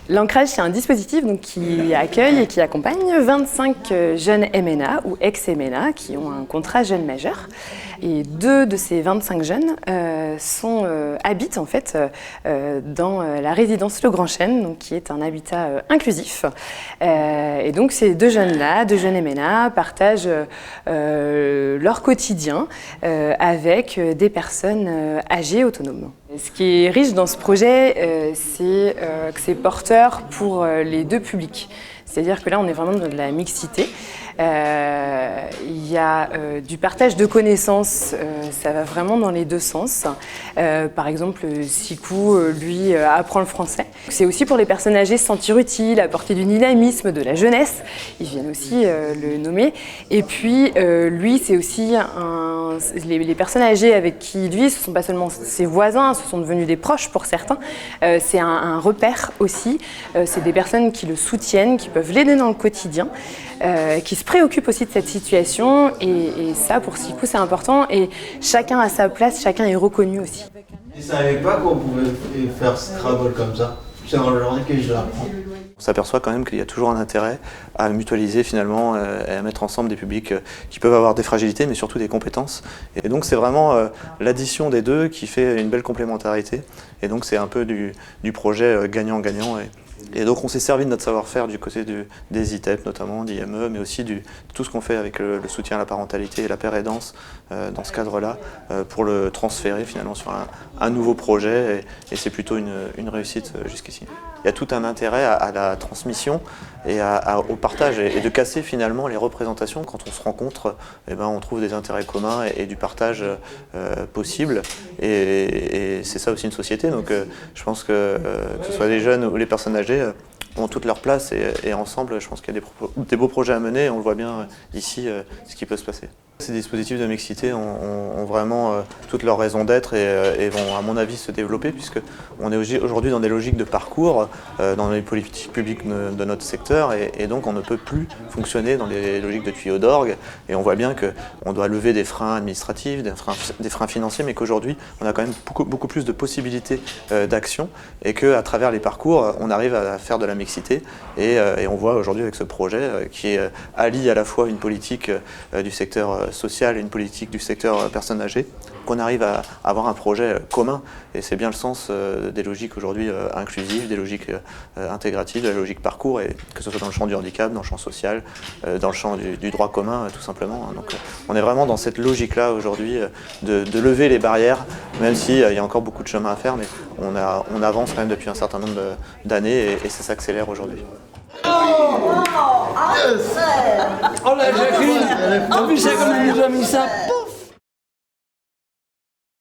L'ancrage, c'est un dispositif donc, qui accueille et qui accompagne 25 jeunes MNA ou ex-MNA qui ont un contrat jeune majeur. Et 2 de ces 25 jeunes habitent en fait dans la résidence Le Grand Chêne, donc, qui est un habitat inclusif. Et donc ces 2 jeunes-là, 2 jeunes MNA, partagent leur quotidien avec des personnes âgées autonomes. Ce qui est riche dans ce projet, c'est que c'est porteur pour les 2 publics. C'est-à-dire que là, on est vraiment dans de la mixité. Il y a du partage de connaissances, ça va vraiment dans les 2 sens. Par exemple, Sikou, lui, apprend le français. C'est aussi pour les personnes âgées se sentir utiles, apporter du dynamisme, de la jeunesse. Ils viennent aussi le nommer. Et puis, lui, c'est aussi les personnes âgées avec qui il vit, ce ne sont pas seulement ses voisins, ce sont devenus des proches pour certains. C'est un repère aussi. C'est des personnes qui le soutiennent, qui peuvent l'aider dans le quotidien, qui se préoccupent aussi de cette situation. Et ça, pour Sikou, c'est important. Et chacun a sa place, chacun est reconnu aussi. Je ne savais pas qu'on pouvait faire Scrabble comme ça. C'est aujourd'hui que je l'apprends. On s'aperçoit quand même qu'il y a toujours un intérêt à mutualiser finalement et à mettre ensemble des publics qui peuvent avoir des fragilités mais surtout des compétences. Et donc c'est vraiment l'addition des 2 qui fait une belle complémentarité. Et donc c'est un peu du projet gagnant-gagnant. Et donc on s'est servi de notre savoir-faire du côté des ITEP notamment, d'IME, mais aussi de tout ce qu'on fait avec le soutien à la parentalité et la pérédance dans ce cadre-là, pour le transférer finalement sur un nouveau projet, et c'est plutôt une réussite jusqu'ici. Il y a tout un intérêt à la transmission et au partage, et de casser finalement les représentations. Quand on se rencontre, on trouve des intérêts communs et du partage possible, et c'est ça aussi une société. Donc je pense que ce soit les jeunes ou les personnes âgées ont toute leur place, et ensemble je pense qu'il y a des beaux projets à mener, et on le voit bien ici ce qui peut se passer. Ces dispositifs de mixité ont vraiment toute leur raison d'être et vont à mon avis se développer, puisqu'on est aujourd'hui dans des logiques de parcours, dans les politiques publiques de notre secteur, et donc on ne peut plus fonctionner dans des logiques de tuyaux d'orgue, et on voit bien qu'on doit lever des freins administratifs, des freins financiers, mais qu'aujourd'hui on a quand même beaucoup plus de possibilités d'action, et qu'à travers les parcours on arrive à faire de la mixité, et on voit aujourd'hui avec ce projet qui allie à la fois une politique du secteur social et une politique du secteur personnes âgées, qu'on arrive à avoir un projet commun. Et c'est bien le sens des logiques aujourd'hui inclusives, des logiques intégratives, de la logique parcours, et que ce soit dans le champ du handicap, dans le champ social, dans le champ du droit commun, tout simplement. Donc on est vraiment dans cette logique-là aujourd'hui de lever les barrières, même s'il y a encore beaucoup de chemin à faire, mais on avance quand même depuis un certain nombre d'années, et ça s'accélère aujourd'hui. Oh la Jacqueline! En plus, c'est comme elle nous a mis ça.